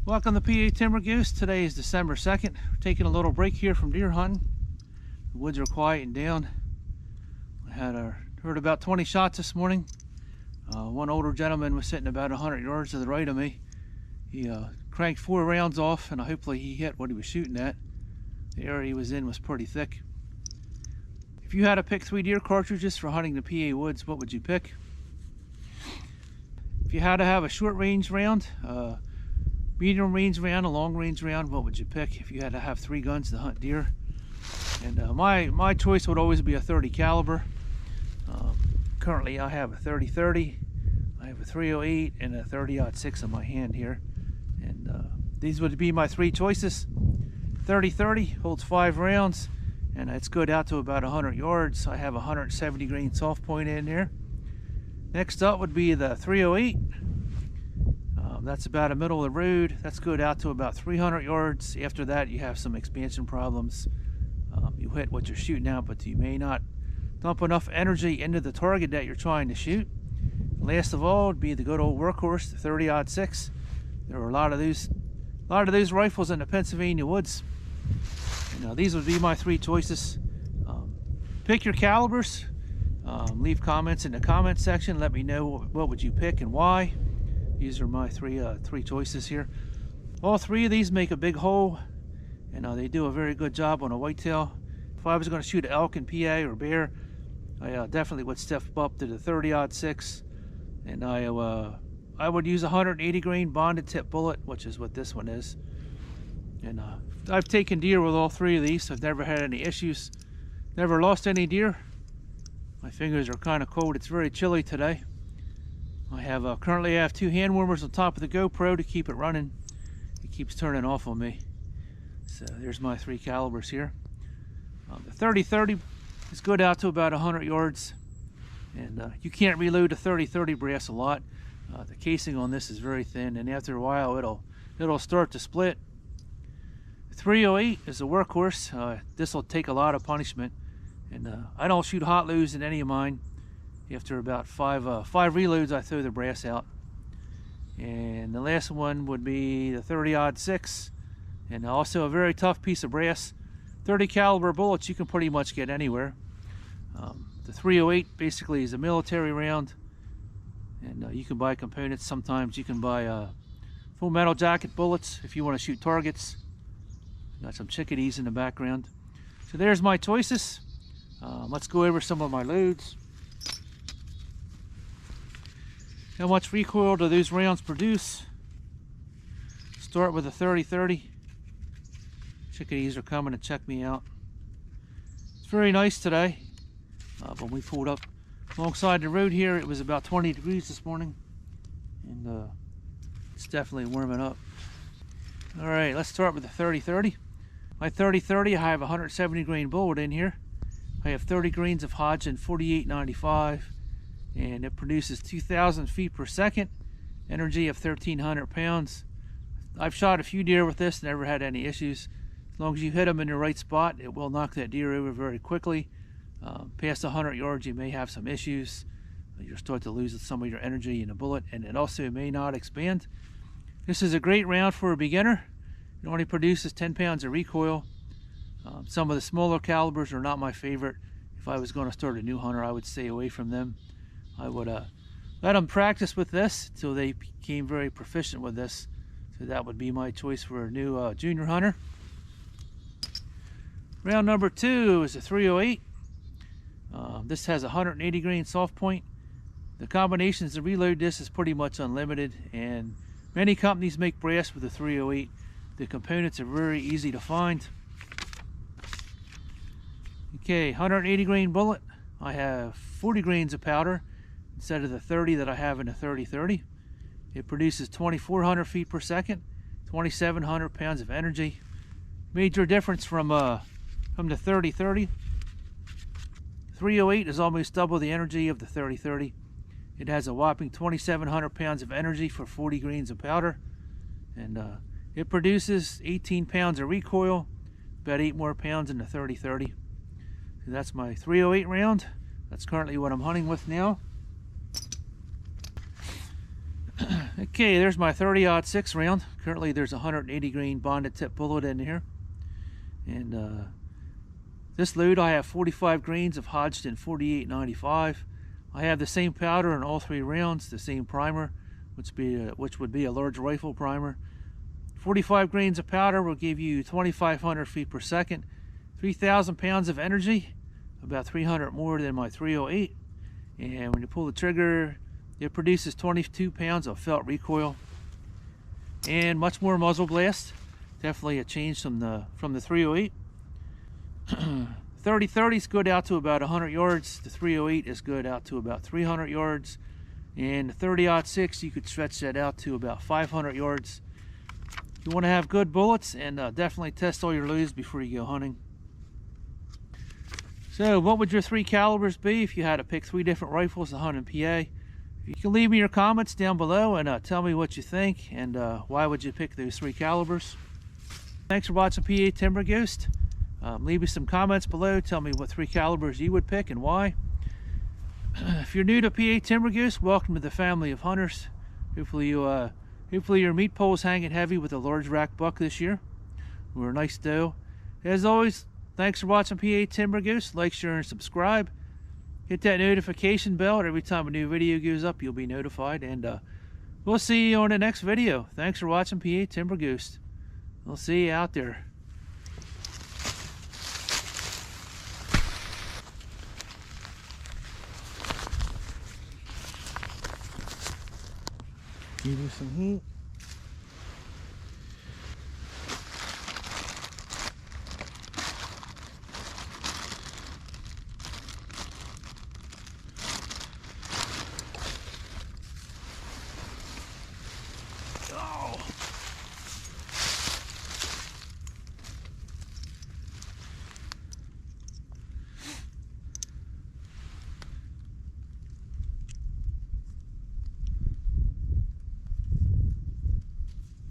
Welcome to PA Timber Goose. Today is December 2nd. We're taking a little break here from deer hunting. The woods are quieting down. I heard about 20 shots this morning. One older gentleman was sitting about 100 yards to the right of me. He cranked 4 rounds off, and hopefully he hit what he was shooting at. The area he was in was pretty thick. If you had to pick 3 deer cartridges for hunting the PA woods, what would you pick? If you had to have a short range round, medium range round, a long range round, what would you pick if you had to have 3 guns to hunt deer? And my choice would always be a 30 caliber. Currently I have a 30-30, I have a 308 and a 30-06 in my hand here. And these would be my 3 choices. 30-30 holds 5 rounds and it's good out to about 100 yards. I have a 170 grain soft point in there. Next up would be the 308. That's about a middle of the road. That's good out to about 300 yards. After that, you have some expansion problems. You hit what you're shooting at, but you may not dump enough energy into the target that you're trying to shoot. Last of all would be the good old workhorse, the 30-06. There are a lot of these rifles in the Pennsylvania woods. And, these would be my 3 choices. Pick your calibers. Leave comments in the comment section. Let me know what would you pick and why. These are my three choices here. All 3 of these make a big hole, and they do a very good job on a whitetail. If I was going to shoot an elk in PA or bear, I definitely would step up to the 30-06, and I would use a 180 grain bonded tip bullet, which is what this one is. And I've taken deer with all 3 of these. I've never had any issues, never lost any deer. My fingers are kind of cold. It's very chilly today. I have currently I have 2 hand warmers on top of the GoPro to keep it running. It keeps turning off on me. So there's my 3 calibers here. The 30-30 is good out to about 100 yards, and you can't reload a 30-30 brass a lot. The casing on this is very thin, and after a while it'll start to split. The 308 is a workhorse. This will take a lot of punishment, and I don't shoot hot loads in any of mine. After about 5 reloads, I throw the brass out. And the last one would be the 30-06, and also a very tough piece of brass. 30 caliber bullets you can pretty much get anywhere. The 308 basically is a military round, and you can buy components. Sometimes you can buy full metal jacket bullets if you want to shoot targets. Got some chickadees in the background. So there's my choices. Let's go over some of my loads. How much recoil do these rounds produce? Start with a 30-30. Chickadees are coming to check me out. It's very nice today. When we pulled up alongside the road here, it was about 20 degrees this morning, and it's definitely warming up. All right, let's start with the 30-30. My 30-30, I have a 170 grain bullet in here. I have 30 grains of Hodgdon 4895. And it produces 2,000 feet per second, energy of 1,300 pounds. I've shot a few deer with this, never had any issues. As long as you hit them in the right spot, it will knock that deer over very quickly. Past 100 yards, you may have some issues. You'll start to lose some of your energy in the bullet, and it also may not expand. This is a great round for a beginner. It only produces 10 pounds of recoil. Some of the smaller calibers are not my favorite. If I was going to start a new hunter, I would stay away from them. I would let them practice with this until they became very proficient with this. So that would be my choice for a new junior hunter. Round number 2 is a 308. This has a 180 grain soft point. The combinations to reload this is pretty much unlimited, and many companies make brass with the 308. The components are very easy to find. Okay, 180 grain bullet. I have 40 grains of powder instead of the 30 that I have in the 30-30. It produces 2,400 feet per second, 2,700 pounds of energy. Major difference from the 30-30. 308 is almost double the energy of the 30-30. It has a whopping 2,700 pounds of energy for 40 grains of powder, and it produces 18 pounds of recoil, about 8 more pounds than the 30-30. So that's my 308 round. That's currently what I'm hunting with now. Okay, there's my 30-06 round. Currently there's a 180 grain bonded tip bullet in here. And this load I have 45 grains of Hodgdon 4895. I have the same powder in all 3 rounds, the same primer, which would be a large rifle primer. 45 grains of powder will give you 2,500 feet per second, 3,000 pounds of energy, about 300 more than my 308. And when you pull the trigger, it produces 22 pounds of felt recoil and much more muzzle blast. Definitely a change from the 308. 30-30 is good out to about 100 yards. The 308 is good out to about 300 yards. And the 30-06, you could stretch that out to about 500 yards. You want to have good bullets, and definitely test all your loads before you go hunting. So what would your 3 calibers be if you had to pick 3 different rifles to hunt in PA? You can leave me your comments down below and tell me what you think and why would you pick those 3 calibers. Thanks for watching PA Timber Ghost. Leave me some comments below. Tell me what 3 calibers you would pick and why. If you're new to PA Timber Ghost, welcome to the family of hunters. Hopefully your meat pole is hanging heavy with a large rack buck this year. We're a nice doe. As always, thanks for watching PA Timber Ghost. Like, share, and subscribe. Hit that notification bell. Every time a new video goes up, you'll be notified. And we'll see you on the next video. Thanks for watching PA Timber Ghost. We'll see you out there. Give you some heat. Oh!